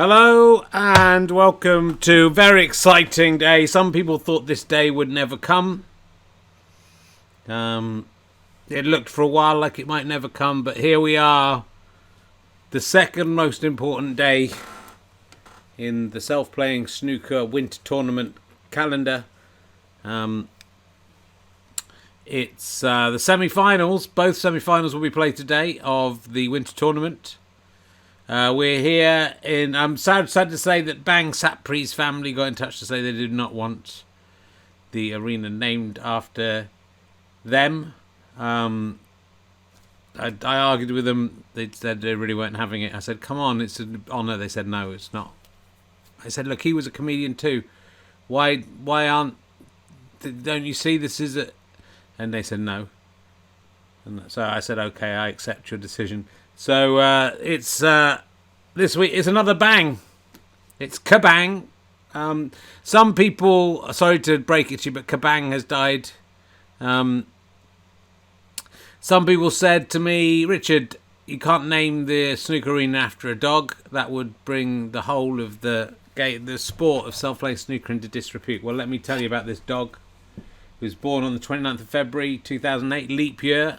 Hello and welcome to a very exciting day. Some people thought this day would never come. It looked for a while like it might never come, but here we are. The second most important day in the self-playing snooker winter tournament calendar. It's the semi-finals. Both semi-finals will be played today of the winter tournament. We're here in... I'm sad to say that Bang Sapri's family got in touch to say they did not want the arena named after them. I argued with them. They said they really weren't having it. I said, come on, it's an honour. They said, no, it's not. I said, look, he was a comedian too. Why don't you see this is a... And they said no. And so I said, okay, I accept your decision. So it's this week. It's another bang. It's Kabang. Some people, sorry to break it to you, but Kabang has died. Some people said to me, Richard, you can't name the snooker arena after a dog. That would bring the whole of the sport of self-playing snooker into disrepute. Well, let me tell you about this dog. He was born on the 29th of February 2008, leap year.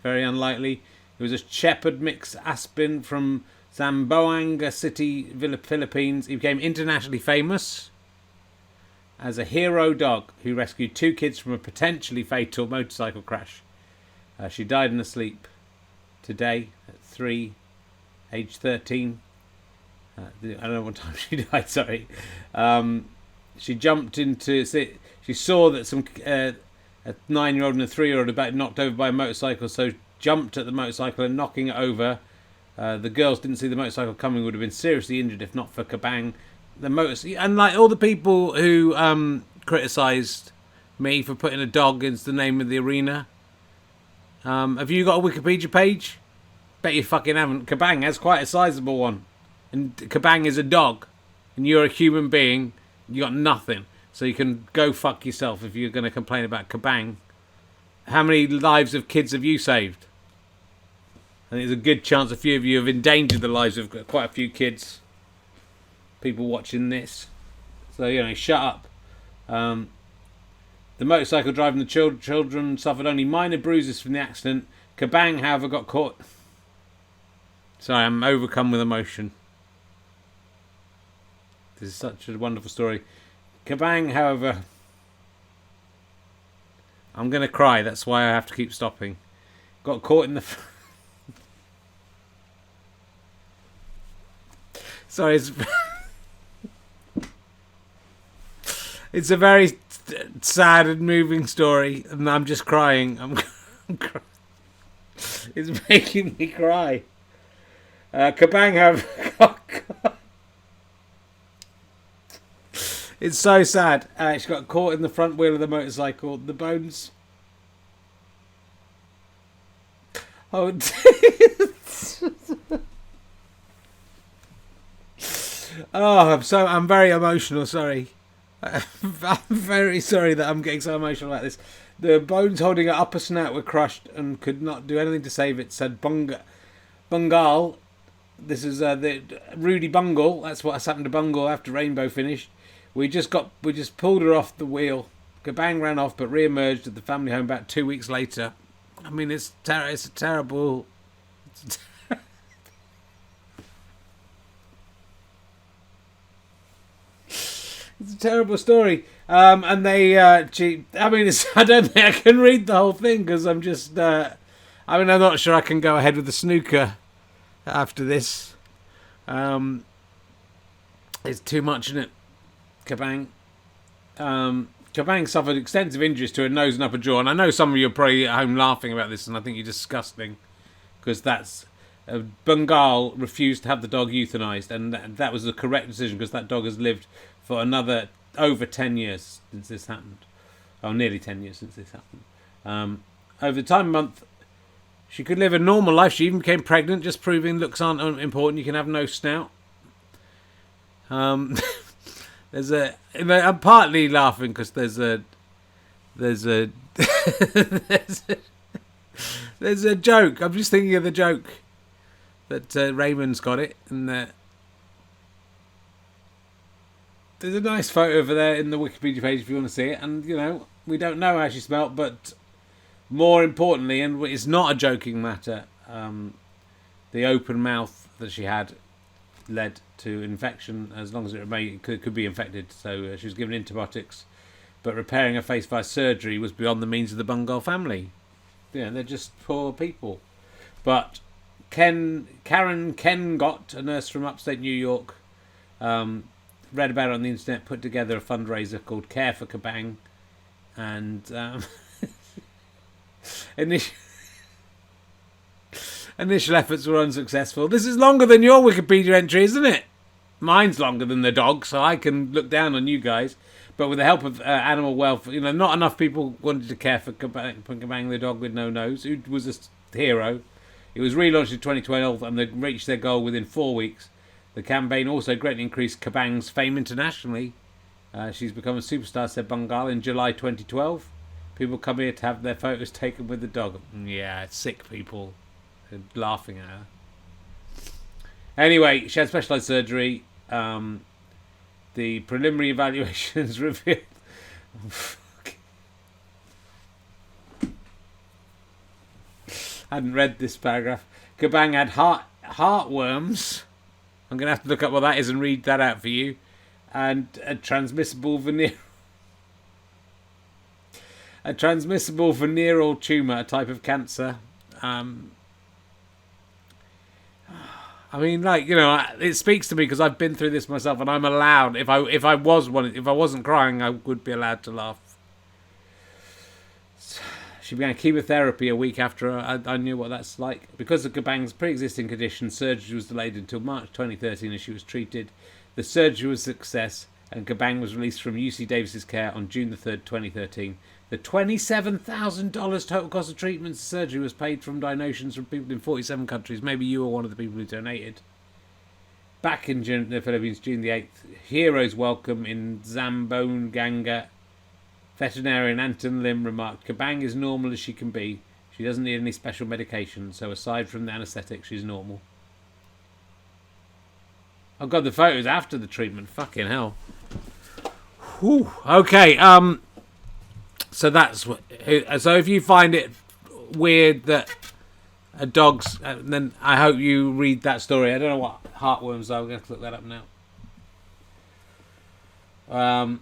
Very unlikely. He was a shepherd mix Aspin from Zamboanga City, Philippines. He became internationally famous as a hero dog who rescued two kids from a potentially fatal motorcycle crash. She died in her sleep today at 3, age 13. I don't know what time she died, sorry. She jumped into... She saw that a 9-year-old and a 3-year-old had been knocked over by a motorcycle, so jumped at the motorcycle and knocking it over. The girls didn't see the motorcycle coming, would have been seriously injured if not for Kabang. And like all the people who criticised me for putting a dog as the name of the arena. Have you got a Wikipedia page? Bet you fucking haven't. Kabang has quite a sizable one. And Kabang is a dog. And you're a human being. You got nothing. So you can go fuck yourself if you're going to complain about Kabang. How many lives of kids have you saved? And there's a good chance a few of you have endangered the lives of quite a few kids. People watching this. So, shut up. The motorcycle driving the children suffered only minor bruises from the accident. Kabang, however, got caught. Sorry, I'm overcome with emotion. This is such a wonderful story. Kabang, however... I'm going to cry, that's why I have to keep stopping. Got caught in the... Sorry, it's a very sad and moving story, and I'm just crying. I'm crying. It's making me cry. Kabang, however... Oh, God. It's so sad. She got caught in the front wheel of the motorcycle. The bones... Oh, I'm very emotional, sorry. I'm very sorry that I'm getting so emotional about this. The bones holding her upper snout were crushed and could not do anything to save it, said Bungal. This is the Rudy Bungle. That's what happened to Bungle after Rainbow finished. We just pulled her off the wheel. Kabang ran off but re-emerged at the family home about 2 weeks later. I mean, it's a terrible... It's a terrible story. And they... I don't think I can read the whole thing because I'm just... I'm not sure I can go ahead with the snooker after this. It's too much, isn't it? Kabang. Kabang suffered extensive injuries to her nose and upper jaw, and I know some of you are probably at home laughing about this, and I think you're disgusting, because that's... Bengal refused to have the dog euthanized, and that was the correct decision, because that dog has lived for another over 10 years since this happened. Oh, nearly 10 years since this happened. Over the time month, she could live a normal life. She even became pregnant, just proving looks aren't important. You can have no snout. I'm partly laughing because there's a joke. I'm just thinking of the joke that Raymond's got it, and There's a nice photo over there in the Wikipedia page if you want to see it. And, you know, we don't know how she smelt, but more importantly, and it's not a joking matter, the open mouth that she had led to infection as long as it remained, could be infected. So she was given antibiotics, but repairing her face via surgery was beyond the means of the Bungal family. Yeah, they're just poor people. But Karen Kengott, a nurse from upstate New York, read about it on the internet, put together a fundraiser called Care for Kabang, and initial efforts were unsuccessful. This is longer than your Wikipedia entry, isn't it? Mine's longer than the dog, so I can look down on you guys. But with the help of animal welfare, you know, not enough people wanted to care for Kabang the dog with no nose, who was a hero. It was relaunched in 2012 and they reached their goal within 4 weeks. The campaign also greatly increased Kabang's fame internationally. She's become a superstar, said Bungal, in July 2012. People come here to have their photos taken with the dog. Yeah, sick people. They're laughing at her. Anyway, she had specialised surgery. The preliminary evaluations revealed... I hadn't read this paragraph. Kabang had heartworms. I'm going to have to look up what that is and read that out for you. And a transmissible venereal tumour, a type of cancer. I mean, like, you know, it speaks to me because I've been through this myself, and I'm allowed. If I wasn't crying, I would be allowed to laugh. She began chemotherapy a week after I knew what that's like. Because of Kabang's pre-existing condition, surgery was delayed until March 2013 as she was treated. The surgery was a success, and Kabang was released from UC Davis's care on June the 3rd, 2013. The $27,000 total cost of treatment and surgery was paid from donations from people in 47 countries. Maybe you were one of the people who donated. Back in the Philippines, June the 8th, heroes welcome in Zamboanga. Veterinarian Anton Lim remarked, Kabang is normal as she can be. She doesn't need any special medication, so aside from the anaesthetic, she's normal. Oh god, the photos after the treatment. Fucking hell. Whew. Okay, so that's what... So if you find it weird that a dog's... then I hope you read that story. I don't know what heartworms are. We're going to look that up now.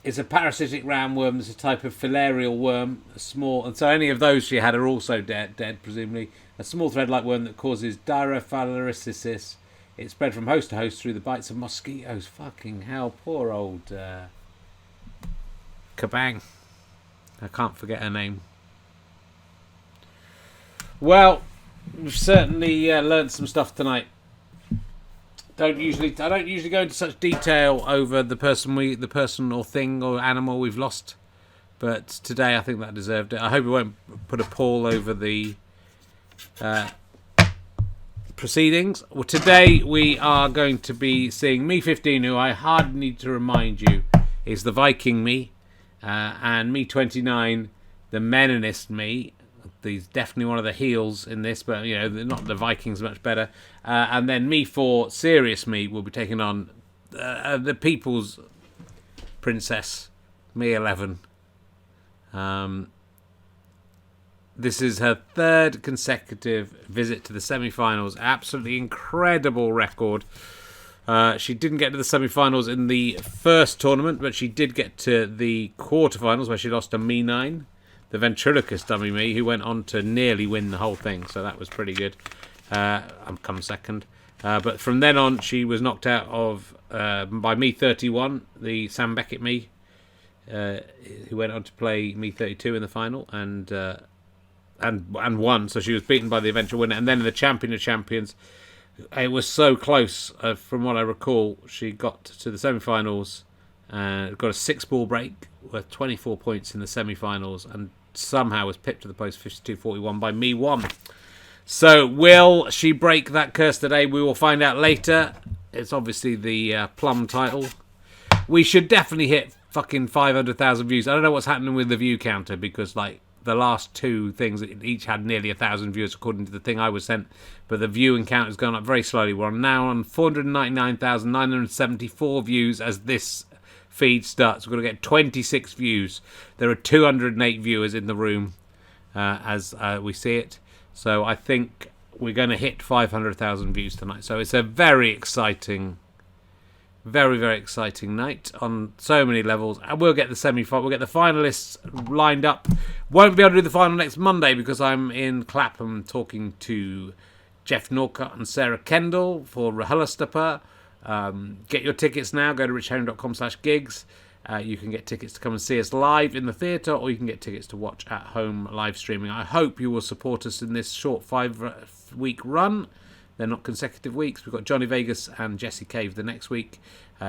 It's a parasitic roundworm. It's a type of filarial worm, a small, and so any of those she had are also dead, presumably. A small thread-like worm that causes diarrhea. It spread from host to host through the bites of mosquitoes. Fucking hell, poor old Kabang. I can't forget her name. Well, we've certainly learned some stuff tonight. I don't usually go into such detail over the person or thing or animal we've lost, but today I think that deserved it. I hope it won't put a pall over the proceedings. Well, today we are going to be seeing Me15, who I hardly need to remind you is the Viking Me, and Me29, the Meninist Me. He's definitely one of the heels in this, but you know, not the Vikings much better. And then Me4, Serious Me, will be taking on the People's Princess, Me11. This is her third consecutive visit to the semi-finals. Absolutely incredible record. She didn't get to the semi-finals in the first tournament, but she did get to the quarterfinals where she lost to Me9. The ventriloquist dummy Me, who went on to nearly win the whole thing, so that was pretty good. I've come second. But from then on, she was knocked out of by Me31, the Sam Beckett Me, who went on to play Me32 in the final and won. So she was beaten by the eventual winner. And then in the Champion of Champions, it was so close. From what I recall, she got to the semi-finals and got a 6-ball break worth 24 points in the semi-finals, and somehow was pipped to the post 52-41 by Me1. So will she break that curse today? We will find out later. It's obviously the plum title. We should definitely hit fucking 500,000 views. I don't know what's happening with the view counter because, like, the last two things each had nearly 1,000 views according to the thing I was sent, but the viewing count has gone up very slowly. We're now on 499,974 views as this feed starts. We're going to get 26 views. There are 208 viewers in the room as we see it. So I think we're going to hit 500,000 views tonight. So it's a very exciting, very, very exciting night on so many levels. And we'll get the semi-final. We'll get the finalists lined up. Won't be able to do the final next Monday because I'm in Clapham talking to Jeff Norcott and Sarah Kendall for RHLSTP. Get your tickets now. Go to richherring.com/gigs. You can get tickets to come and see us live in the theatre, or you can get tickets to watch at home live streaming. I hope you will support us in this short 5-week run. They're not consecutive weeks. We've got Johnny Vegas and Jesse Cave the next week.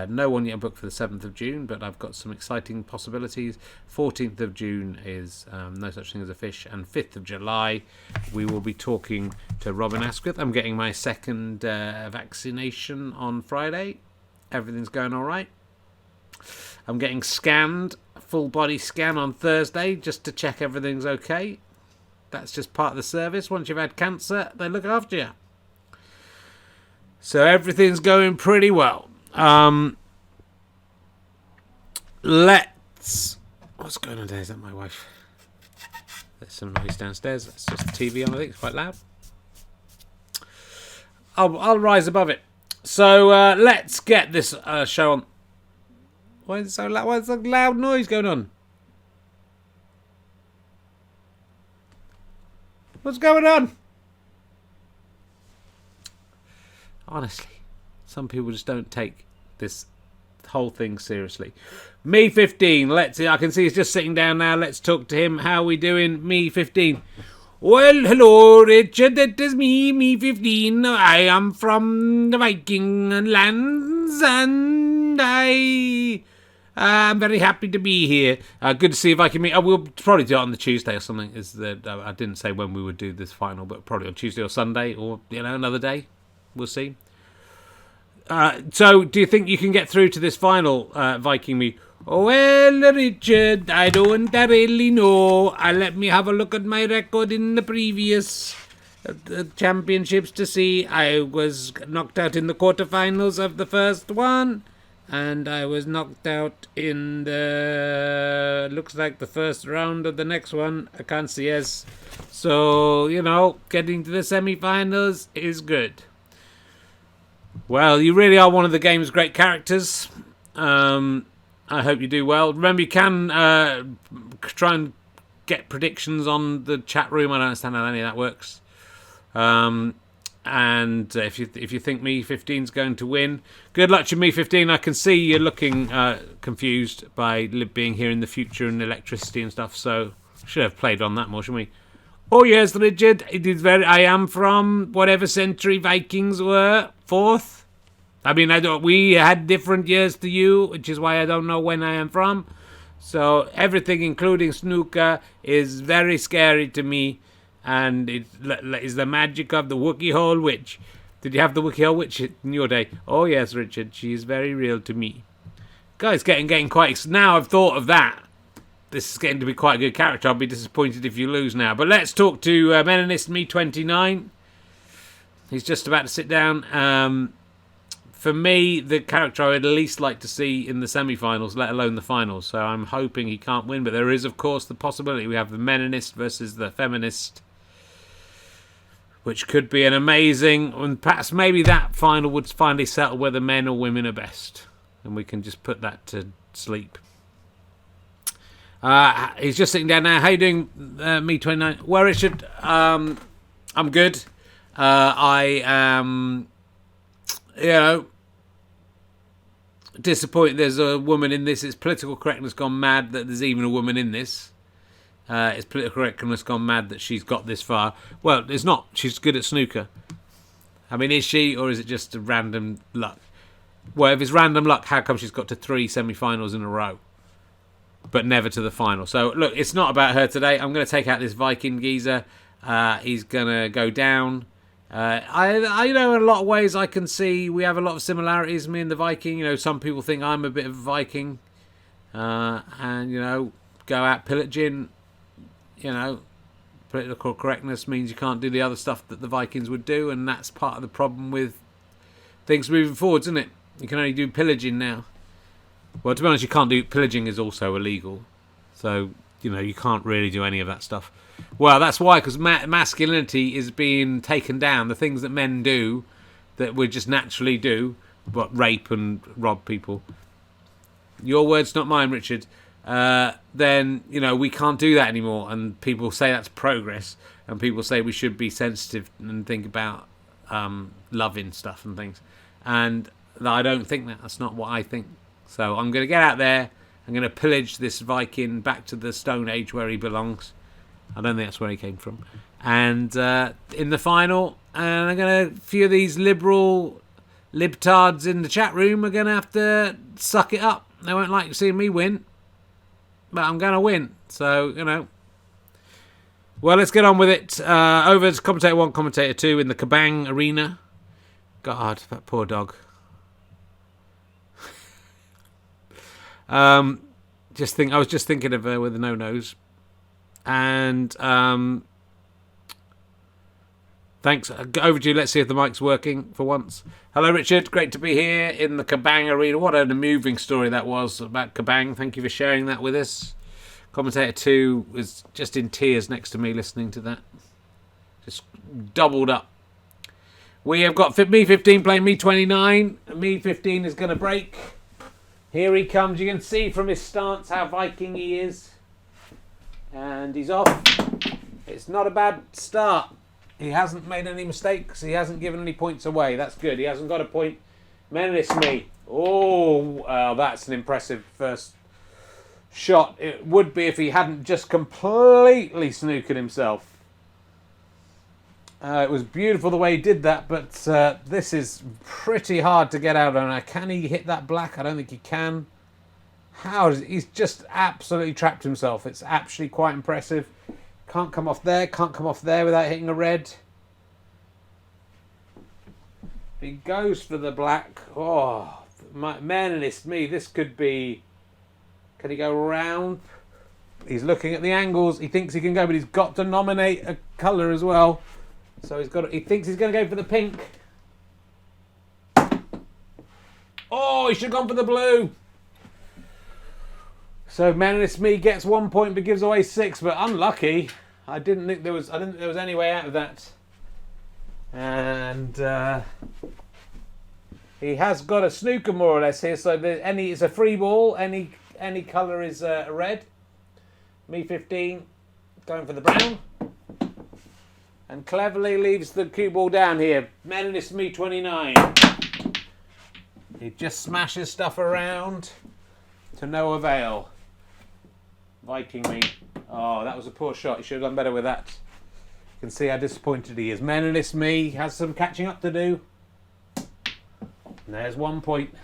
No one yet booked for the 7th of June, but I've got some exciting possibilities. 14th of June is No Such Thing as a Fish, and 5th of July we will be talking to Robin Asquith. I'm getting my second vaccination on Friday. Everything's going all right. I'm getting scanned, a full body scan on Thursday, just to check everything's okay. That's just part of the service. Once you've had cancer, they look after you. So everything's going pretty well. What's going on there? Is that my wife? There's some noise downstairs. That's just the TV on. I think it's quite loud. I'll rise above it. So let's get this show on. Why is it so loud? What's the loud noise going on? What's going on? Honestly, some people just don't take this whole thing seriously. Me15, let's see. I can see he's just sitting down now. Let's talk to him. How are we doing, Me15? Well, hello, Richard. It is me, Me15. I am from the Viking lands, and I'm very happy to be here. Good to see Viking Me. We'll probably do it on the Tuesday or something. I didn't say when we would do this final, but probably on Tuesday or Sunday, or another day. We'll see. So, do you think you can get through to this final, Viking Me? Well, Richard, I don't really know. Let me have a look at my record in the previous championships to see. I was knocked out in the quarterfinals of the first one, and I was knocked out in looks like the first round of the next one. I can't see yes. So, getting to the semi-finals is good. Well, you really are one of the game's great characters. I hope you do well. Remember, you can try and get predictions on the chat room. I don't understand how any of that works. And if you think Me15 is going to win, good luck to Me15. I can see you're looking confused by being here in the future and electricity and stuff. So should have played on that more, shouldn't we? Oh yes, Richard. It is I am from whatever century Vikings were. 4th. I mean, we had different years to you, which is why I don't know when I am from. So everything, including snooker, is very scary to me. And it is the magic of the Wookiee Hole Witch. Did you have the Wookiee Hole Witch in your day? Oh yes, Richard. She is very real to me. Guys, getting quite. Now I've thought of that. This is getting to be quite a good character. I'll be disappointed if you lose now. But let's talk to Meninist Me29. He's just about to sit down. For me, the character I would least like to see in the semi-finals, let alone the finals. So I'm hoping he can't win. But there is, of course, the possibility. We have the Meninist versus the Feminist, which could be an amazing... And perhaps maybe that final would finally settle whether men or women are best. And we can just put that to sleep. He's just sitting down now. How you doing, Me29? Well, Richard, I'm good. I am, disappointed there's a woman in this. It's political correctness gone mad that there's even a woman in this. It's political correctness gone mad that she's got this far. Well, it's not. She's good at snooker. I mean, is she, or is it just a random luck? Well, if it's random luck, how come she's got to 3 semi-finals in a row? But never to the final. So, look, it's not about her today. I'm going to take out this Viking geezer. He's going to go down. I in a lot of ways I can see we have a lot of similarities, me and the Viking. Some people think I'm a bit of a Viking. And, go out pillaging. you know, political correctness means you can't do the other stuff that the Vikings would do, and that's part of the problem with things moving forwards, isn't it? You can only do pillaging now. Well, to be honest, you can't do pillaging is also illegal, so you know you can't really do any of that stuff. Well, that's why, because masculinity is being taken down. The things that men do that we just naturally do, but rape and rob people. Your words, not mine, Richard. Then, you know, we can't do that anymore. And people say that's progress. And people say we should be sensitive and think about loving stuff and things. And I don't think that. That's not what I think. So I'm going to get out there. I'm going to pillage this Viking back to the Stone Age where he belongs. I don't think that's where he came from. And in the final, and I'm going to, a few of these liberal libtards in the chat room are going to have to suck it up. They won't like seeing me win. But I'm going to win. So, you know. Well, let's get on with it. Over to Commentator 1, Commentator 2 in the Kabang arena. God, that poor dog. I was just thinking of her with the no-nos. And thanks. Over to you. Let's see if the mic's working for once. Hello, Richard. Great to be here in the Kabang arena. What a moving story that was about Kabang. Thank you for sharing that with us. Commentator 2 was just in tears next to me listening to that. Just doubled up. We have got Me15 playing Me29. Me15 is going to break. Here he comes. You can see from his stance how Viking he is. And he's off. It's not a bad start. He hasn't made any mistakes. He hasn't given any points away. That's good. He hasn't got a point. Meninist Me. Oh, that's an impressive first shot. It would be if he hadn't just completely snookered himself. It was beautiful the way he did that, but this is pretty hard to get out on. Can he hit that black? I don't think he can. He's just absolutely trapped himself. It's actually quite impressive. Can't come off there. Can't come off there without hitting a red. He goes for the black. Oh, Meninist Me. This could be... Can he go round? He's looking at the angles. He thinks he can go, but he's got to nominate a colour as well. So he thinks he's going to go for the pink. Oh, he should have gone for the blue. So Meninist Me gets 1 point but gives away 6, but unlucky. I didn't think there was any way out of that. And he has got a snooker more or less here. So it's a free ball. Any colour is red. Me15 going for the brown. And cleverly leaves the cue ball down here. Meninist Me29. He just smashes stuff around to no avail. Viking Me. Oh, that was a poor shot. He should have done better with that. You can see how disappointed he is. Meninist Me has some catching up to do. And there's 1 point.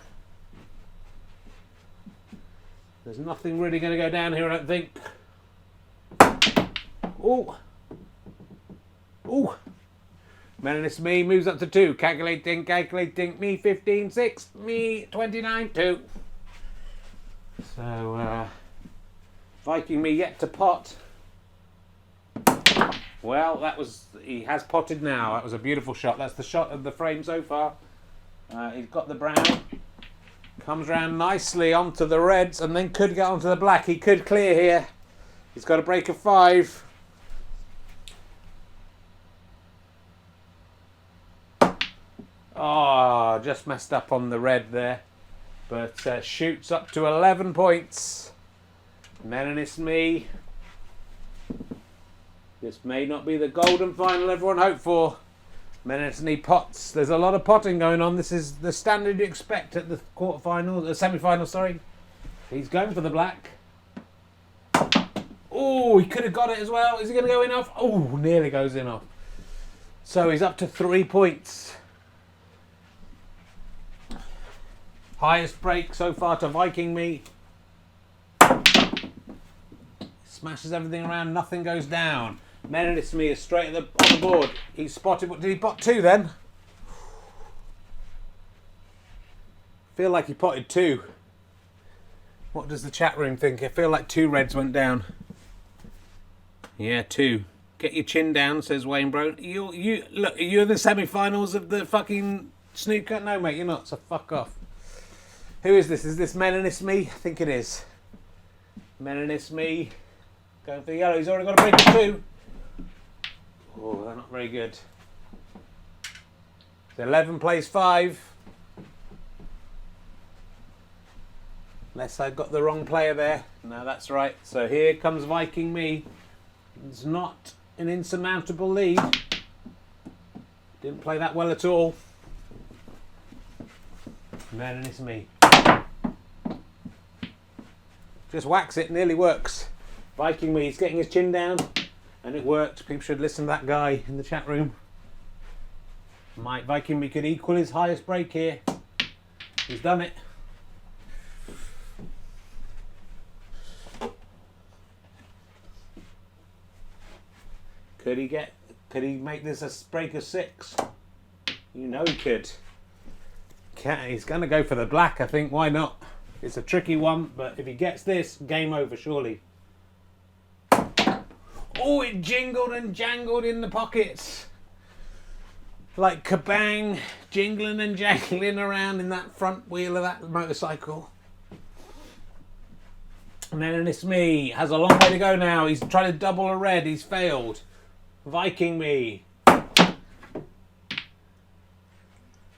There's nothing really going to go down here, I don't think. Oh. Oh. Meninist Me moves up to 2. Calculating. Me15, 6. Me29, 2. So, Viking Me yet to pot. Well, he has potted now. That was a beautiful shot. That's the shot of the frame so far. He's got the brown. Comes round nicely onto the reds and then could get onto the black. He could clear here. He's got a break of 5. Oh, just messed up on the red there. But shoots up to 11 points. Meninist Me. This may not be the golden final everyone hoped for. Meninist Me pots. There's a lot of potting going on. This is the standard you expect at the quarterfinals, semi-final, sorry. He's going for the black. Oh, he could have got it as well. Is he going to go in off? Oh, nearly goes in off. So he's up to 3 points. Highest break so far to Viking Me. Smashes everything around, nothing goes down. Meninist Me is straight on the board. He's spotted. Did he pot 2 then? Feel like he potted 2. What does the chat room think? I feel like 2 reds went down. Yeah, 2. Get your chin down, says Wayne Bro. You look, you're the semi-finals of the fucking snooker? No, mate, you're not, so fuck off. Who is this? Is this Meninist Me? I think it is. Meninist Me. Going for the yellow. He's already got a break of 2. Oh, they're not very good. So 11 plays 5. Unless I've got the wrong player there. No, that's right. So here comes Viking Me. It's not an insurmountable lead. Didn't play that well at all. Meninist Me. Just whacks it, nearly works. Viking Me, he's getting his chin down, and it worked. People should listen to that guy in the chat room. Viking Me could equal his highest break here. He's done it. Could he make this a break of 6? You know he could. He's going to go for the black, I think. Why not? It's a tricky one, but if he gets this, game over, surely. Oh, it jingled and jangled in the pockets. Like Kabang, jingling and jangling around in that front wheel of that motorcycle. And then it's Me. Has a long way to go now. He's trying to double a red. He's failed. Viking Me.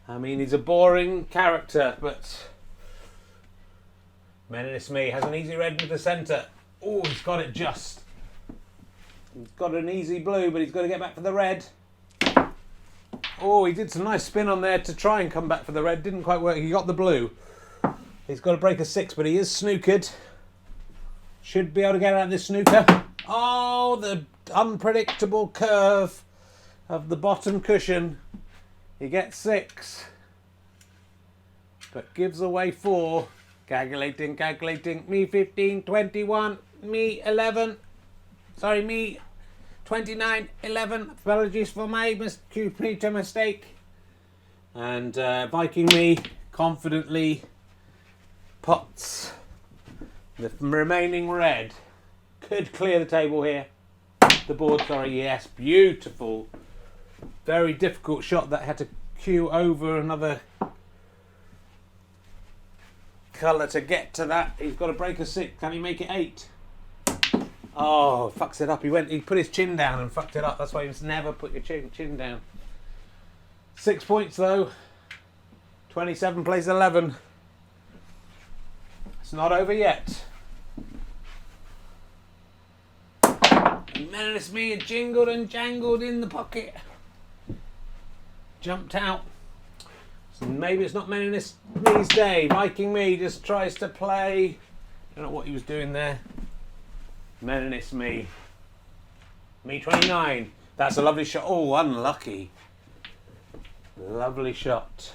I mean, he's a boring character, but Meninist Me has an easy red into the centre. Oh, he's got it just. He's got an easy blue, but he's got to get back for the red. Oh, he did some nice spin on there to try and come back for the red. Didn't quite work. He got the blue. He's got to break a 6, but he is snookered. Should be able to get out of this snooker. Oh, the unpredictable curve of the bottom cushion. He gets 6, but gives away 4. Calculating. Me 15, 21, me 11. Sorry, me 29, 11. Apologies for my mistake. And Viking Me confidently pots the remaining red. Could clear the table here. The board, sorry, yes. Beautiful. Very difficult shot that had to queue over another colour to get to that. He's got to break a 6. Can he make it 8? Oh, fucks it up. He put his chin down and fucked it up. That's why you must never put your chin down. 6 points though. 27 plays 11. It's not over yet. Meninist Me jingled and jangled in the pocket. Jumped out. So maybe it's not Meninist Me's day. Viking Me just tries to play. Don't know what he was doing there. Meninist Me. Me 29. That's a lovely shot. Oh, unlucky. Lovely shot.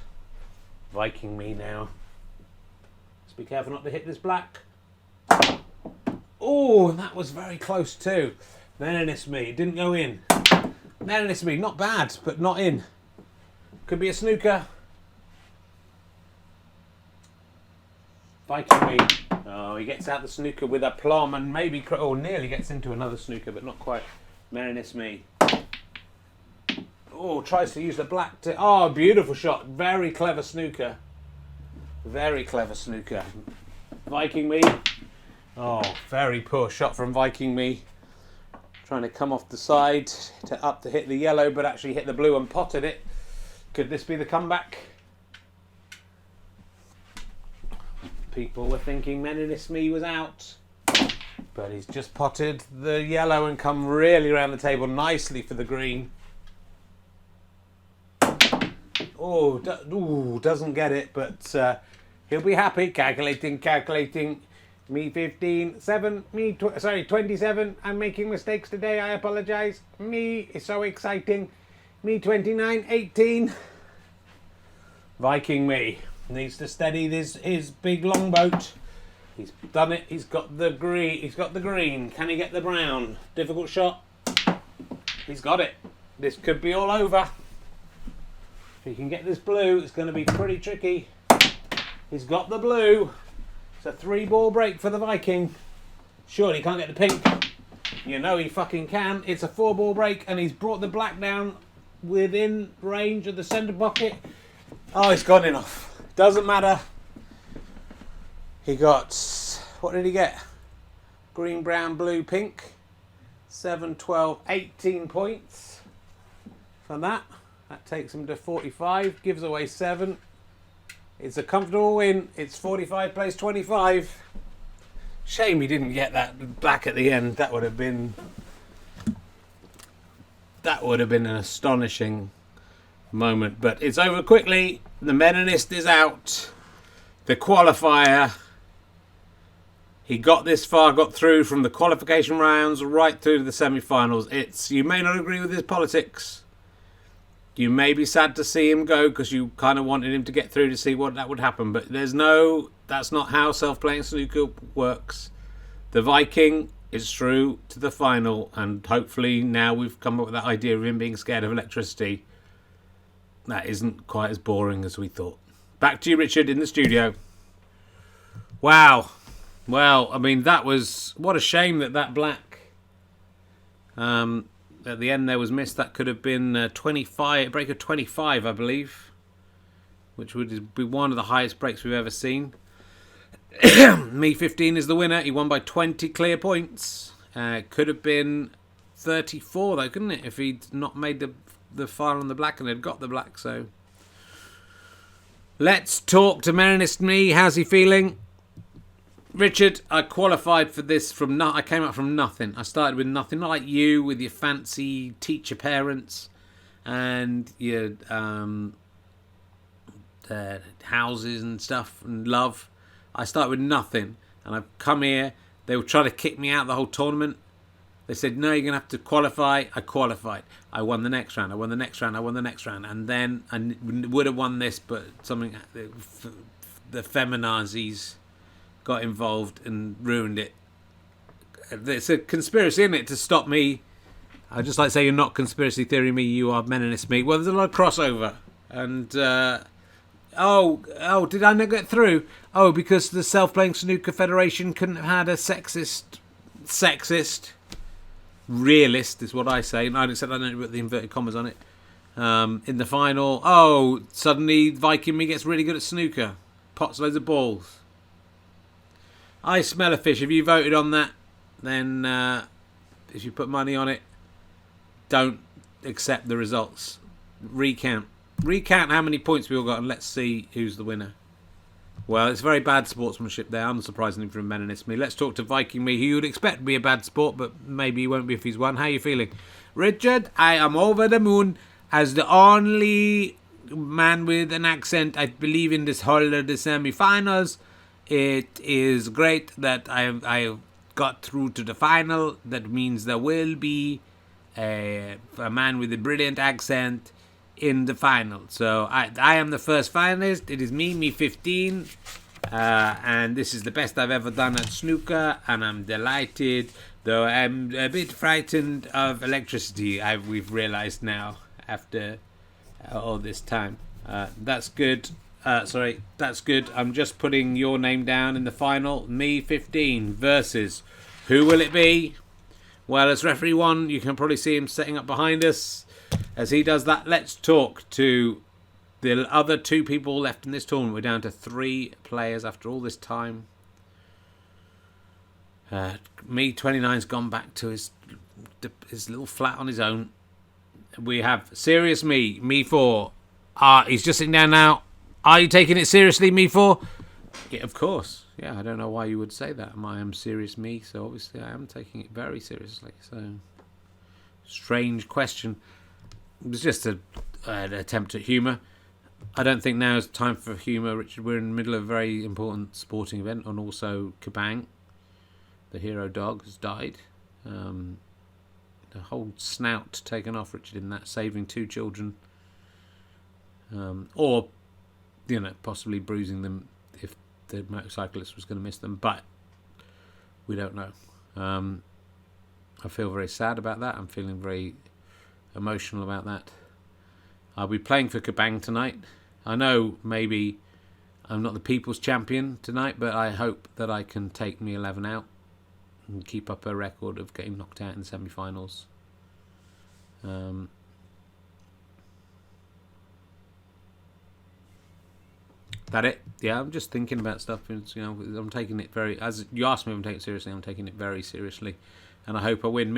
Viking Me now. Let's be careful not to hit this black. Oh, and that was very close too. Meninist Me. It didn't go in. Meninist Me. Not bad, but not in. Could be a snooker. Viking Me. Oh, he gets out the snooker with aplomb and maybe, nearly gets into another snooker, but not quite. Meninist Me. Oh, tries to use the black to... Oh, beautiful shot. Very clever snooker. Very clever snooker. Viking Me. Oh, very poor shot from Viking Me. Trying to come off the side to hit the yellow, but actually hit the blue and potted it. Could this be the comeback? People were thinking Meninist Me was out, but he's just potted the yellow and come really around the table nicely for the green. Oh, doesn't get it, but he'll be happy. Calculating. Me 15, 7, me 27. I'm making mistakes today. I apologize. Me is so exciting. Me 29, 18. Viking Me needs to steady his big longboat. He's done it. He's got the green. Can he get the brown? Difficult shot. He's got it. This could be all over. If he can get this blue, it's going to be pretty tricky. He's got the blue. It's a 3-ball break for the Viking. Surely he can't get the pink. You know he fucking can. It's a 4-ball break, and he's brought the black down within range of the centre pocket. Oh, it's gone in off. Doesn't matter. He got... What did he get? Green, brown, blue, pink. 7, 12, 18 points for that. That takes him to 45. Gives away 7. It's a comfortable win. It's 45 plays 25. Shame he didn't get that black at the end. That would have been an astonishing moment. But it's over quickly. The Meninist is out. The qualifier. He got this far, got through from the qualification rounds right through to the semi-finals. You may not agree with his politics. You may be sad to see him go because you kind of wanted him to get through to see what that would happen. But that's not how self-playing snooker works. The Viking is through to the final, and hopefully now we've come up with that idea of him being scared of electricity. That isn't quite as boring as we thought. Back to you, Richard, in the studio. Wow. Well, I mean, what a shame that black at the end there was missed. That could have been 25, a break of 25, I believe, which would be one of the highest breaks we've ever seen. Me15 is the winner. He won by 20 clear points. Could have been 34 though, couldn't it, if he'd not made the final on the black and had got the black. So let's talk to Meninist Me. How's he feeling? Richard, I qualified for this from I came up from nothing. I started with nothing, not like you with your fancy teacher parents and your houses and stuff and love. I started with nothing, and I've come here. They were trying to kick me out the whole tournament. They said, no, you're going to have to qualify. I qualified. I won the next round. I won the next round. I won the next round. And then I would have won this, but something, the feminazis got involved and ruined it. It's a conspiracy, isn't it, to stop me? I'd just like to say you're not conspiracy theory me, you are Meninist me. Well, there's a lot of crossover. And, did I not get through? Oh, because the Self-Playing Snooker Federation couldn't have had a sexist, realist is what I say. And I don't put the inverted commas on it. In the final, suddenly Viking Me gets really good at snooker. Pots loads of balls. I smell a fish. If you voted on that, then if you put money on it, don't accept the results. Recount how many points we all got, and let's see who's the winner. Well, it's very bad sportsmanship there, unsurprisingly from Meninist Me. Let's talk to Viking Me, who you would expect to be a bad sport, but maybe he won't be if he's won. How are you feeling? Richard, I am over the moon as the only man with an accent, I believe, in this whole of the semi-finals. It is great that I got through to the final. That means there will be a man with a brilliant accent in the final. So I am the first finalist. It is Me15. And this is the best I've ever done at snooker. And I'm delighted. Though I'm a bit frightened of electricity, we've realized now after all this time. That's good. That's good. I'm just putting your name down in the final. Me15 versus... Who will it be? Well, as referee 1, you can probably see him setting up behind us. As he does that, let's talk to the other 2 people left in this tournament. We're down to 3 players after all this time. Me29's gone back to his little flat on his own. We have Serious Me, Me4. He's just sitting down now. Are you taking it seriously, Me4? Yeah, of course. Yeah, I don't know why you would say that. I am Serious Me, so obviously I am taking it very seriously. So, strange question. It was just an attempt at humour. I don't think now is time for humour, Richard. We're in the middle of a very important sporting event, and also Kabang, the hero dog, has died. The whole snout taken off, Richard, in that, saving 2 children. Or, possibly bruising them if the motorcyclist was going to miss them. But we don't know. I feel very sad about that. I'm feeling very emotional about that. I'll be playing for Kabang tonight. I know maybe I'm not the people's champion tonight, but I hope that I can take Me11 out. and keep up her record of getting knocked out in the semi-finals. That it? Yeah, I'm just thinking about stuff. I'm taking it very. As you asked me, if I'm taking it seriously. I'm taking it very seriously, and I hope I win.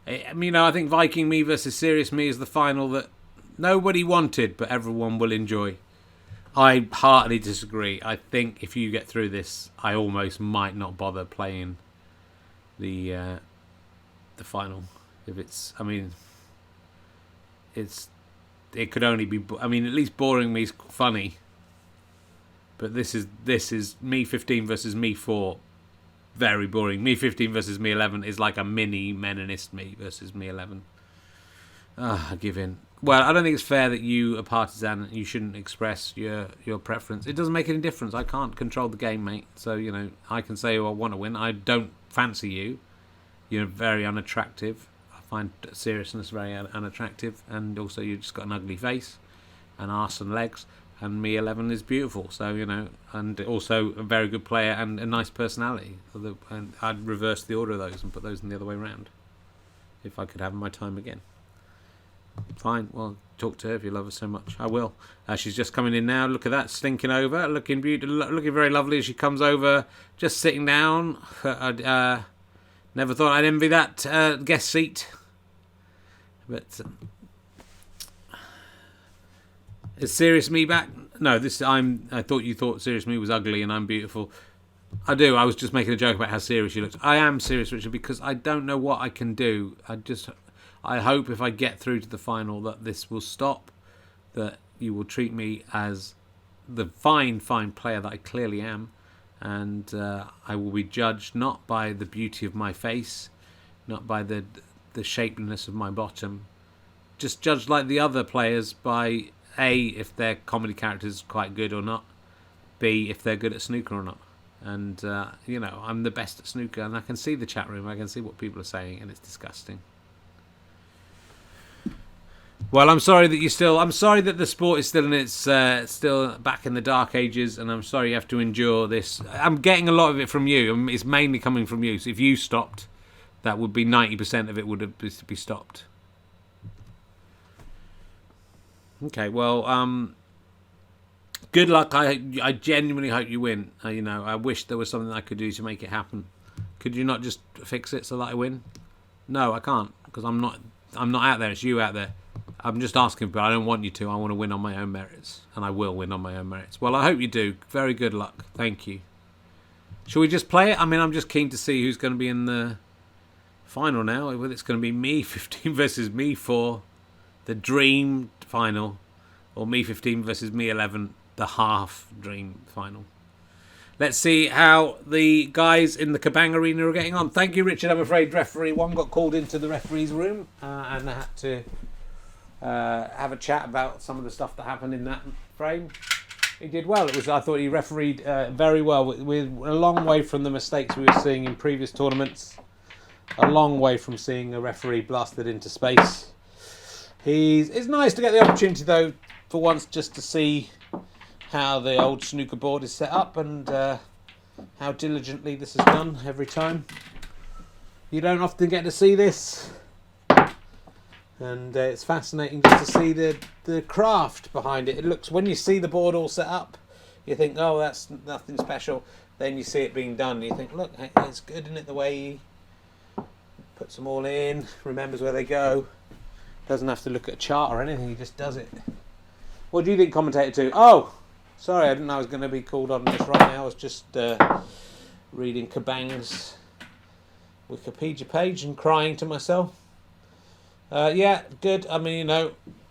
I think Viking Me versus Serious Me is the final that nobody wanted, but everyone will enjoy. I heartily disagree. I think if you get through this, I almost might not bother playing the final. If it's, it could only be. At least Boring Me is funny. But this is Me15 versus Me4. Very boring. Me15 versus Me11 is like a mini Meninist Me versus Me11. I give in. Well, I don't think it's fair that you, a partisan, you shouldn't express your preference. It doesn't make any difference. I can't control the game, mate. So, I can say, I want to win. I don't fancy you. You're very unattractive. I find seriousness very unattractive. And also, you've just got an ugly face and arse and legs. And Me11 is beautiful, so, and also a very good player and a nice personality. And I'd reverse the order of those and put those in the other way around if I could have my time again. Fine, well, talk to her if you love her so much. I will. She's just coming in now. Look at that, slinking over, looking beautiful, looking very lovely as she comes over, just sitting down. Never thought I'd envy that guest seat. But... is Serious Me back? No, I thought you thought Serious Me was ugly and I'm beautiful. I do. I was just making a joke about how serious she looks. I am serious, Richard, because I don't know what I can do. I hope if I get through to the final that this will stop, that you will treat me as the fine player that I clearly am, and I will be judged not by the beauty of my face, not by the shapeliness of my bottom, just judged like the other players by... A, if their comedy character's quite good or not. B, if they're good at snooker or not. And, I'm the best at snooker. And I can see the chat room. I can see what people are saying. And it's disgusting. Well, I'm sorry that the sport is still in its... still back in the dark ages. And I'm sorry you have to endure this. I'm getting a lot of it from you. It's mainly coming from you. So if you stopped, that would be 90% of it would have be stopped. Okay, well, good luck. I genuinely hope you win. I wish there was something I could do to make it happen. Could you not just fix it so that I win? No, I can't, because I'm not out there. It's you out there. I'm just asking, but I don't want you to. I want to win on my own merits, and I will win on my own merits. Well, I hope you do. Very good luck. Thank you. Shall we just play it? I'm just keen to see who's going to be in the final now. Whether it's going to be Me15 versus Me4, the dream final, or Me15 versus Me11, the half dream final. Let's see how the guys in the Kabang arena are getting on. Thank you, Richard. I'm afraid referee one got called into the referee's room and I had to have a chat about some of the stuff that happened in that frame. He did well. I thought he refereed very well. We're a long way from the mistakes we were seeing in previous tournaments. A long way from seeing a referee blasted into space. It's nice to get the opportunity, though, for once, just to see how the old snooker board is set up and how diligently this is done every time. You don't often get to see this, and it's fascinating just to see the craft behind it. It looks, when you see the board all set up, you think, oh, that's nothing special. Then you see it being done, and you think, look, it's good, isn't it, the way he puts them all in, remembers where they go. Doesn't have to look at a chart or anything, he just does it. What do you think, commentator 2? Oh, sorry, I didn't know I was going to be called on this right now. I was just reading Kabang's Wikipedia page and crying to myself. Yeah, good.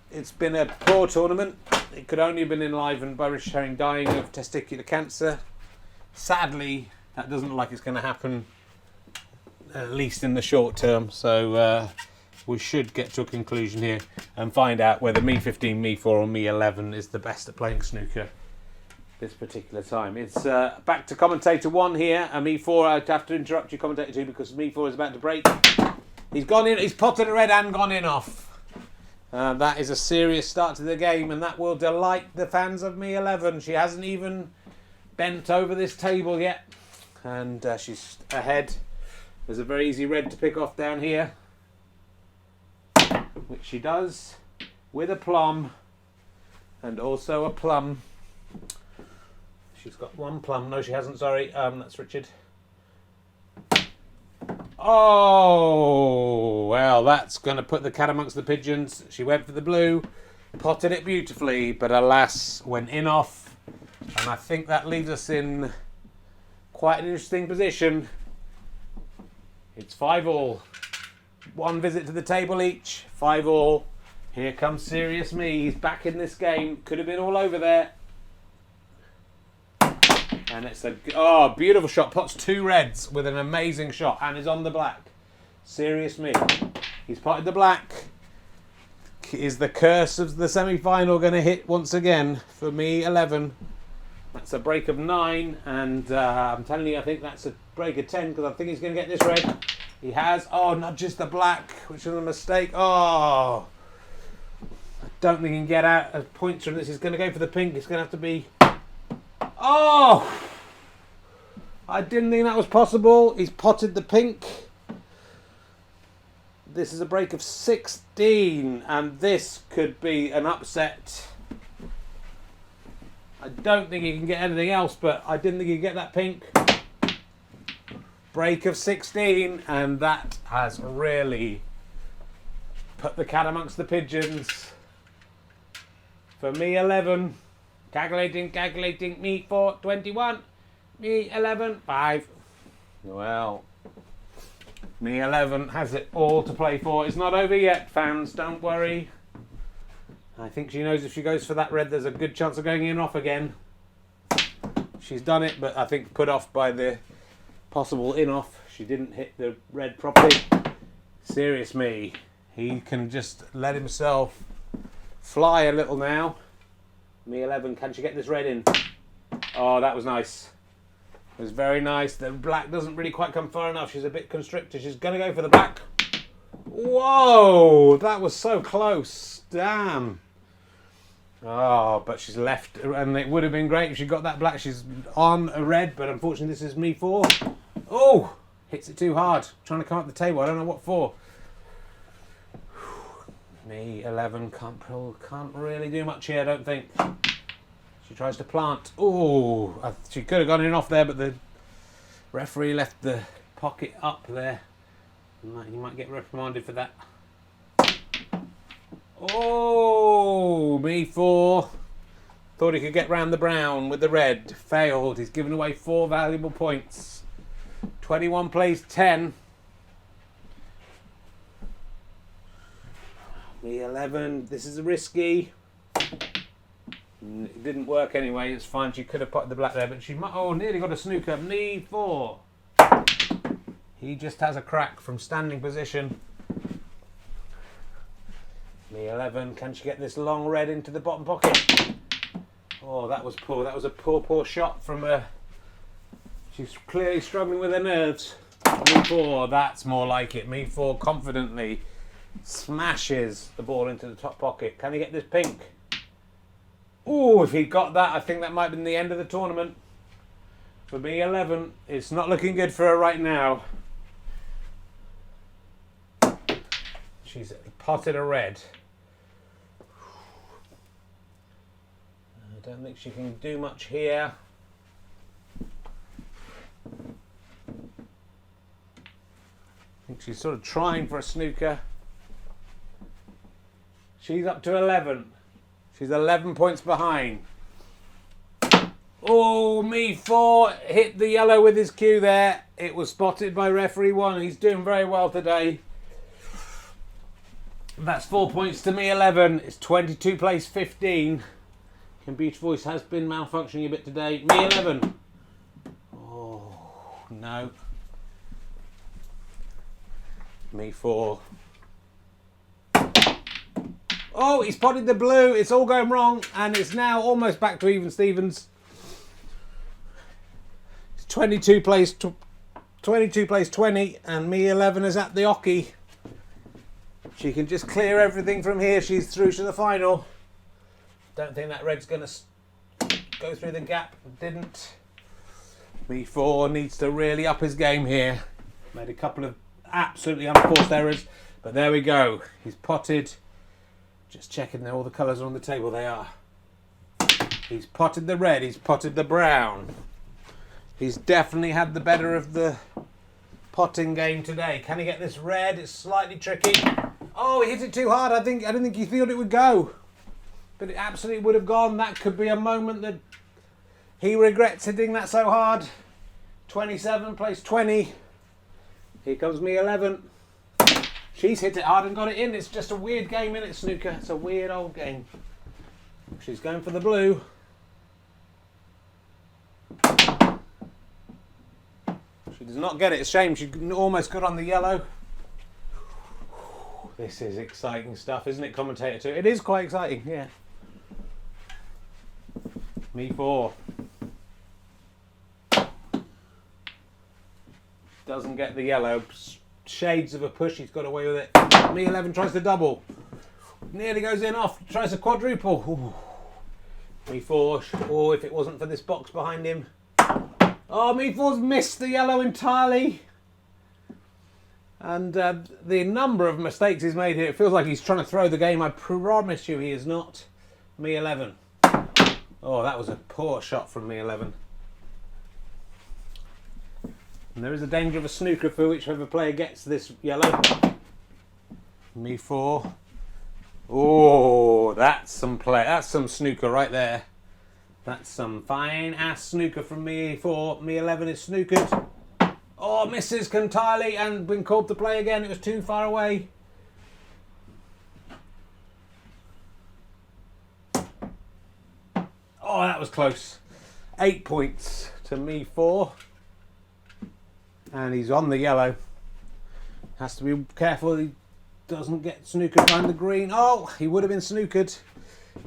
It's been a poor tournament. It could only have been enlivened by Richard Herring dying of testicular cancer. Sadly, that doesn't look like it's going to happen, at least in the short term. So... we should get to a conclusion here and find out whether Me15, Me4 or Me11 is the best at playing snooker this particular time. It's back to commentator 1 here, and Me4, I'd have to interrupt you, commentator 2, because Me4 is about to break. He's gone in, he's potted a red and gone in off. That is a serious start to the game, and that will delight the fans of Me11. She hasn't even bent over this table yet, and she's ahead. There's a very easy red to pick off down here, which she does with a plum and also a plum. She's got one plum. No, she hasn't. Sorry, that's Richard. Oh, well, that's going to put the cat amongst the pigeons. She went for the blue, potted it beautifully, but alas, went in off. And I think that leaves us in quite an interesting position. It's 5-all. One visit to the table each. 5-all. Here comes Serious Me. He's back in this game. Could have been all over there. And it's a beautiful shot. Pots 2 reds with an amazing shot and is on the black. Serious Me. He's potted the black. Is the curse of the semi-final going to hit once again for Me11? That's a break of 9, and I'm telling you, I think that's a break of 10 because I think he's going to get this red. He has. Oh, not just the black, which was a mistake. Oh, I don't think he can get out a point from this. He's going to go for the pink. It's going to have to be. Oh, I didn't think that was possible. He's potted the pink. This is a break of 16, and this could be an upset. I don't think he can get anything else, but I didn't think he'd get that pink. Break of 16, and that has really put the cat amongst the pigeons. For Me11, calculating, Me4, 21, Me11, 5. Well, Me11 has it all to play for. It's not over yet, fans, don't worry. I think she knows if she goes for that red, there's a good chance of going in off again. She's done it, but I think put off by the possible in off. She didn't hit the red properly. Serious Me. He can just let himself fly a little now. Me11, can she get this red in? Oh, that was nice. It was very nice. The black doesn't really quite come far enough. She's a bit constricted. She's going to go for the black. Whoa, that was so close. Damn. Oh, but she's left, and it would have been great if she got that black. She's on a red, but unfortunately this is Me4. Oh, hits it too hard. Trying to come up the table. I don't know what for. Me11 can't really do much here, I don't think. She tries to plant. Oh, she could have gone in off there, but the referee left the pocket up there. He might get reprimanded for that. Oh, Me4. Thought he could get round the brown with the red. Failed. He's given away 4 valuable points. 21 plays 10. Me11. This is risky. It didn't work anyway. It's fine. She could have put the black there, but she might. Oh, nearly got a snooker. Me4. He just has a crack from standing position. Me11, can she get this long red into the bottom pocket? Oh, that was poor. That was a poor shot from her. She's clearly struggling with her nerves. Me4, that's more like it. Me4 confidently smashes the ball into the top pocket. Can he get this pink? Oh, if he got that, I think that might have been the end of the tournament. For Me11, it's not looking good for her right now. She's potted a red. I don't think she can do much here. I think she's sort of trying for a snooker. She's up to 11. She's 11 points behind. Oh, Me4 hit the yellow with his cue there. It was spotted by referee 1. He's doing very well today. That's 4 points to Me11. It's 22 plays 15. Computer voice has been malfunctioning a bit today. Me11. Oh, no. Me4. Oh, he's potted the blue. It's all going wrong, and it's now almost back to even Stevens. It's 22 plays 20, and Me11 is at the hockey. She can just clear everything from here. She's through to the final. Don't think that red's going to go through the gap. Didn't. Me4 needs to really up his game here. Made a couple of absolutely unforced errors, but there we go. He's potted. Just checking that all the colours are on the table. They are. He's potted the red. He's potted the brown. He's definitely had the better of the potting game today. Can he get this red? It's slightly tricky. Oh, he hit it too hard. I didn't think he thought it would go, but it absolutely would have gone. That could be a moment that he regrets hitting that so hard. 27 plays 20. Here comes Me11. She's hit it hard and got it in. It's just a weird game, isn't it, snooker? It's a weird old game. She's going for the blue. She does not get it. It's a shame. She almost got on the yellow. This is exciting stuff, isn't it, commentator too? It is quite exciting, yeah. Me4. Doesn't get the yellow. Shades of a push. He's got away with it. Me11 tries to double. Nearly goes in off. Tries a quadruple. Ooh. Me4. Oh, if it wasn't for this box behind him. Oh, Me4's missed the yellow entirely. And the number of mistakes he's made here, it feels like he's trying to throw the game. I promise you he is not. Me11. Oh, that was a poor shot from Me11. And there is a danger of a snooker for whichever player gets this yellow. Me4. Oh, that's some play. That's some snooker right there. That's some fine ass snooker from Me4. Me11 is snookered. Oh, misses entirely and been called to play again. It was too far away. Oh, that was close. 8 points to Me4. And he's on the yellow. Has to be careful he doesn't get snookered behind the green. Oh, he would have been snookered.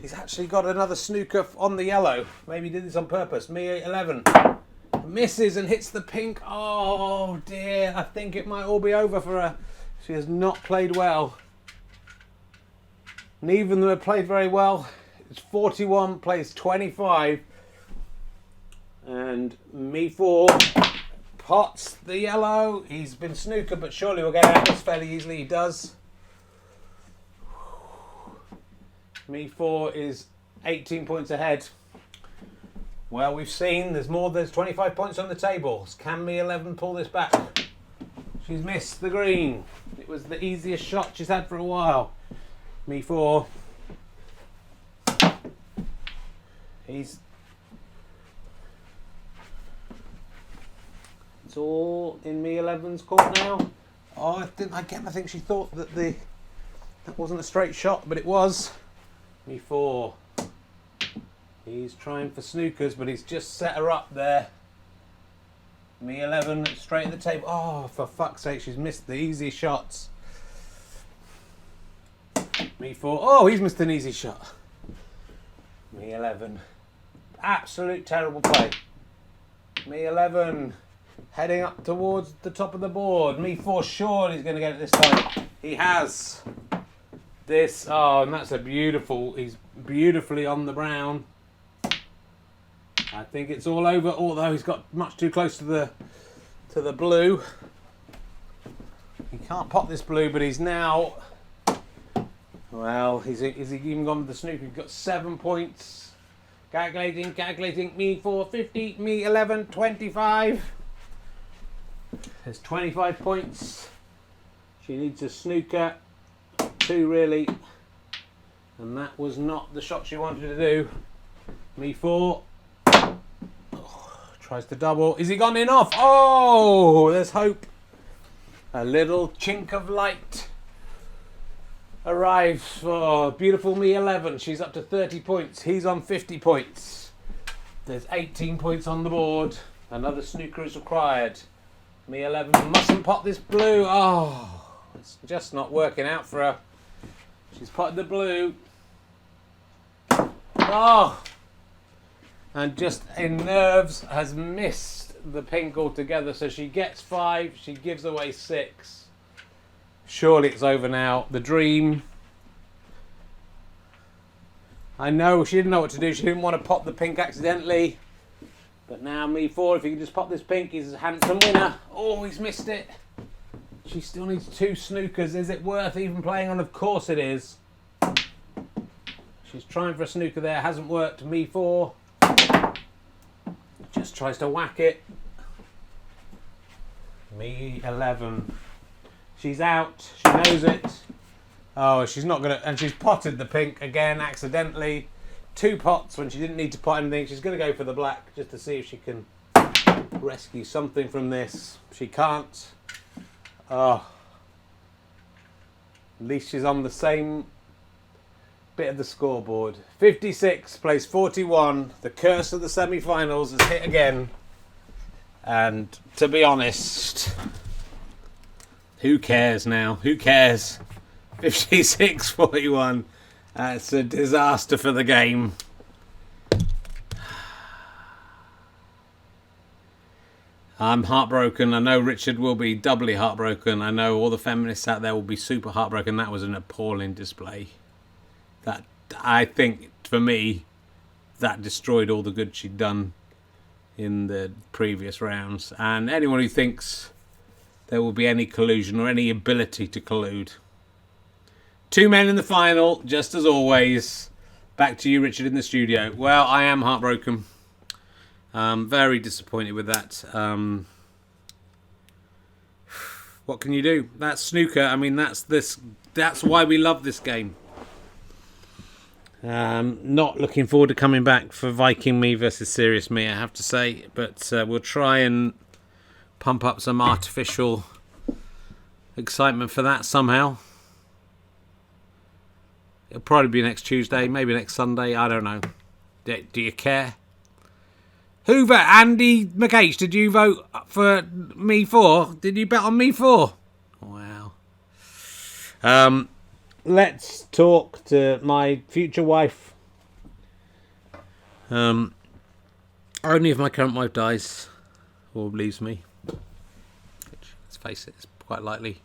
He's actually got another snooker on the yellow. Maybe he did this on purpose. Me11 misses and hits the pink. Oh dear, I think it might all be over for her. She has not played well. Neither of them have played very well. It's 41, plays 25. And Me4 pots the yellow. He's been snookered, but surely we'll get out of this fairly easily. He does. Me4 is 18 points ahead. Well, we've seen there's 25 points on the table. Can Me11 pull this back? She's missed the green. It was the easiest shot she's had for a while. Me4. It's all in Me11's court now. Oh, I think she thought that that wasn't a straight shot, but it was. Me4. He's trying for snookers, but he's just set her up there. Me11 straight at the table. Oh, for fuck's sake, she's missed the easy shots. Me4. Oh, he's missed an easy shot. Me11. Absolute terrible play. Me11 heading up towards the top of the board. Me4 sure he's going to get it this time. He has. This. Oh, and that's a beautiful. He's beautifully on the brown. I think it's all over, although he's got much too close to the blue. He can't pot this blue, but he's now. Well, is he even gone with the snooker? He's got 7 points. Calculating. Me4 50, Me11 25. There's 25 points. She needs a snooker. 2 really, and that was not the shot she wanted to do. Me4. Tries to double. Is he gone in off? Oh, there's hope. A little chink of light arrives for beautiful Me11. She's up to 30 points. He's on 50 points. There's 18 points on the board. Another snooker is required. Me11 mustn't pot this blue. Oh, it's just not working out for her. She's potted the blue. Oh! And just in nerves has missed the pink altogether. So she gets 5. She gives away 6. Surely it's over now. The dream. I know she didn't know what to do. She didn't want to pop the pink accidentally. But now Me4, if he can just pop this pink, he's a handsome winner. Oh, he's missed it. She still needs 2 snookers. Is it worth even playing on? Of course it is. She's trying for a snooker there. Hasn't worked. Me4. Just tries to whack it. Me11. She's out. She knows it. Oh, she's not going to... And she's potted the pink again, accidentally. 2 pots when she didn't need to pot anything. She's going to go for the black just to see if she can rescue something from this. She can't. Oh. At least she's on the same bit of the scoreboard. 56 plays 41. The curse of the semi-finals has hit again. And to be honest, who cares now? Who cares? 56-41. That's a disaster for the game. I'm heartbroken. I know Richard will be doubly heartbroken. I know all the feminists out there will be super heartbroken. That was an appalling display. That, I think, for me, that destroyed all the good she'd done in the previous rounds. And anyone who thinks there will be any collusion or any ability to collude. 2 men in the final, just as always. Back to you, Richard, in the studio. Well, I am heartbroken. Very disappointed with that. What can you do? That's snooker. I mean, that's why we love this game. Not looking forward to coming back for Viking Me versus Serious Me, I have to say. But we'll try and pump up some artificial excitement for that somehow. It'll probably be next Tuesday, maybe next Sunday. I don't know. Do you care? Who voted? Andy McH, did you vote for Me4? Did you bet on Me4? Wow. Let's talk to my future wife. Only if my current wife dies or leaves me. Which, let's face it, it's quite likely.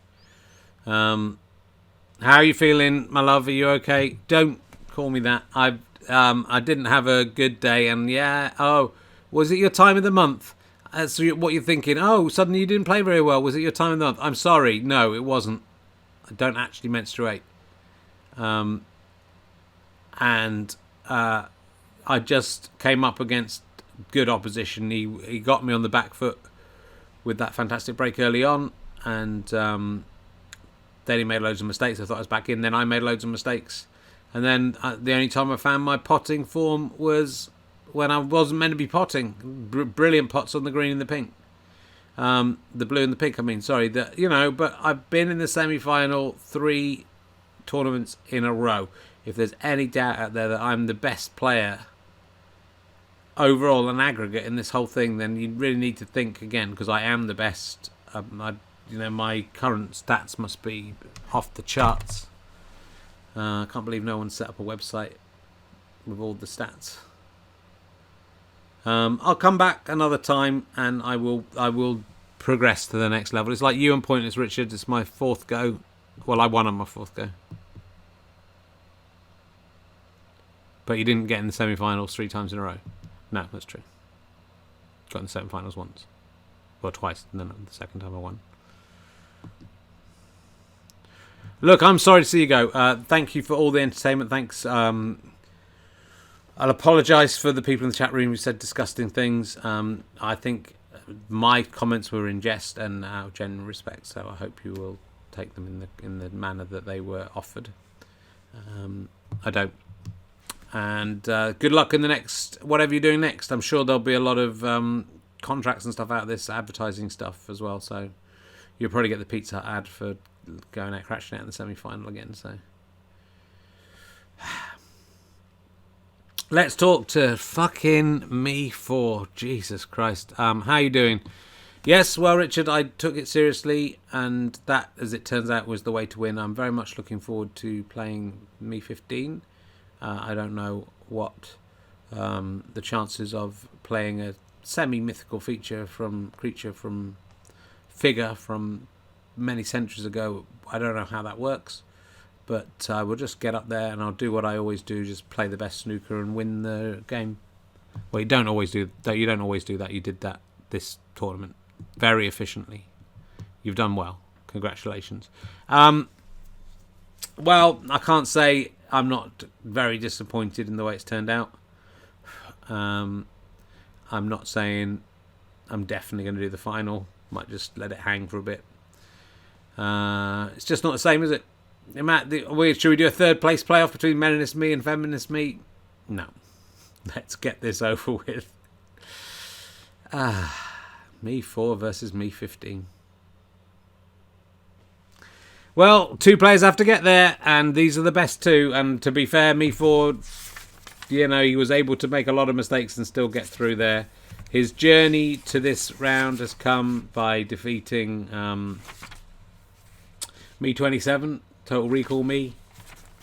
How are you feeling, my love? Are you okay? Don't call me that. I didn't have a good day, and was it your time of the month? That's what you're thinking. Oh, suddenly you didn't play very well. Was it your time of the month? I'm sorry. No, it wasn't. I don't actually menstruate. And I just came up against good opposition. He got me on the back foot with that fantastic break early on, and then he made loads of mistakes. I thought I was back in. Then I made loads of mistakes. And then the only time I found my potting form was when I wasn't meant to be potting. Brilliant pots on the green and the pink. The blue and the pink, I mean. Sorry. But I've been in the semi-final 3 tournaments in a row. If there's any doubt out there that I'm the best player overall and aggregate in this whole thing, then you really need to think again, because I am the best. My current stats must be off the charts. I can't believe no one set up a website with all the stats. I'll come back another time, and I will progress to the next level. It's like you and Pointless Richard. It's my 4th go. Well, I won on my 4th go. But you didn't get in the semi-finals 3 times in a row. No, that's true. Got in the semi-finals once. Well, twice, and then the second time I won. Look, I'm sorry to see you go. Thank you for all the entertainment. Thanks. I'll apologise for the people in the chat room who said disgusting things. I think my comments were in jest and out of genuine respect, so I hope you will take them in the manner that they were offered. I don't. And good luck in the next, whatever you're doing next. I'm sure there'll be a lot of contracts and stuff out of this, advertising stuff as well, so you'll probably get the Pizza Hut ad for going out, crashing out in the semi-final again, so... Let's talk to fucking Me4. Jesus Christ. How you doing? Yes, well, Richard, I took it seriously, and that, as it turns out, was the way to win. I'm very much looking forward to playing Me15. I don't know what the chances of playing a semi-mythical creature from figure from many centuries ago. I don't know how that works. But we'll just get up there and I'll do what I always do, just play the best snooker and win the game. Well, you don't always do that. You did that this tournament very efficiently. You've done well. congratulations. Well, I can't say I'm not very disappointed in the way it's turned out. I'm not saying I'm definitely going to do the final. Might just let it hang for a bit. It's just not the same, is it? Should we do a third place playoff between Meninist Me and Feminist Me? No. Let's get this over with. Me4 versus Me15. Well, 2 players have to get there, and these are the best 2. And to be fair, Me4, he was able to make a lot of mistakes and still get through there. His journey to this round has come by defeating Me27, Total Recall Me,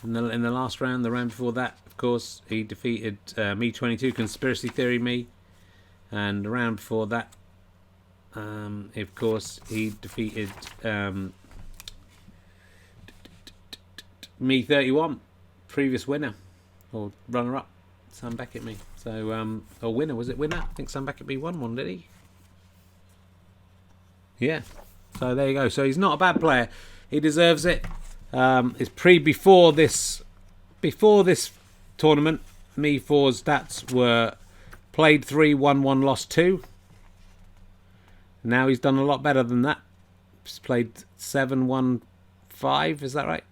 in the last round. The round before that, of course, he defeated Me22, Conspiracy Theory Me. And the round before that, of course, he defeated Me31, previous winner, or runner-up, Sam Beckett Me. So, or winner, was it winner? I think Sam Beckett Me won one, did he? Yeah. So there you go. So he's not a bad player. He deserves it. Before this tournament, Me4's stats were played 3, won 1, lost 2. Now he's done a lot better than that. He's played 7, 1, 5. Is that right?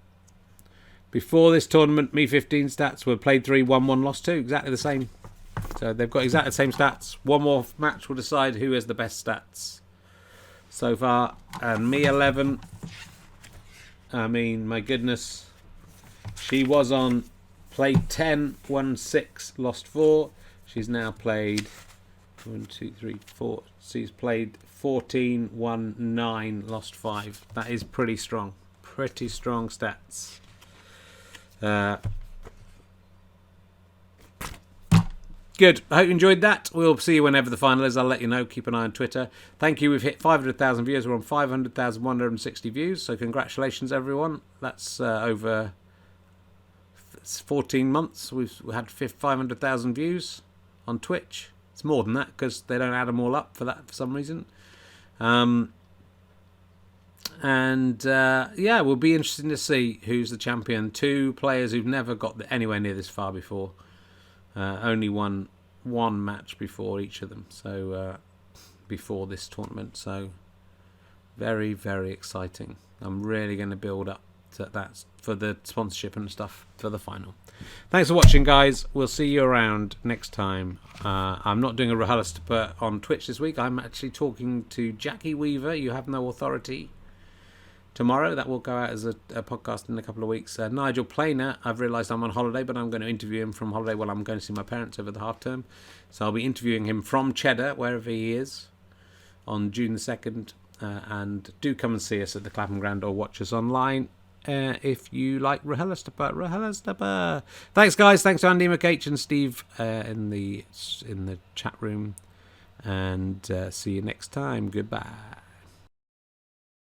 Before this tournament, Me15 stats were played 3, won 1, lost 2. Exactly the same. So they've got exactly the same stats. One more match will decide who has the best stats so far. And Me11, I mean, my goodness. She was on played 10, won 6, lost 4. She's now played 1, 2, 3, 4. She's played 14, won 9, lost 5. That is pretty strong. Pretty strong stats. Good. I hope you enjoyed that. We'll see you whenever the final is. I'll let you know. Keep an eye on Twitter. Thank you. We've hit 500,000 views. We're on 500,160 views. So congratulations, everyone. That's over 14 months. We've had 500,000 views on Twitch. It's more than that because they don't add them all up for that for some reason. Yeah, we'll be interesting to see who's the champion. 2 players who've never got anywhere near this far before. Only won 1 match before each of them. So before this tournament. So very, very exciting. I'm really going to build up to that for the sponsorship and stuff for the final. Thanks for watching, guys. We'll see you around next time. I'm not doing a RHLSTP on Twitch this week. I'm actually talking to Jackie Weaver. You Have No Authority. Tomorrow, that will go out as a podcast in a couple of weeks. Nigel Planer, I've realised I'm on holiday, but I'm going to interview him from holiday while I'm going to see my parents over the half term. So I'll be interviewing him from Cheddar, wherever he is, on June the 2nd. And do come and see us at the Clapham Grand or watch us online if you like RHLSTP. Thanks, guys. Thanks to Andy McH and Steve in the chat room. And see you next time. Goodbye.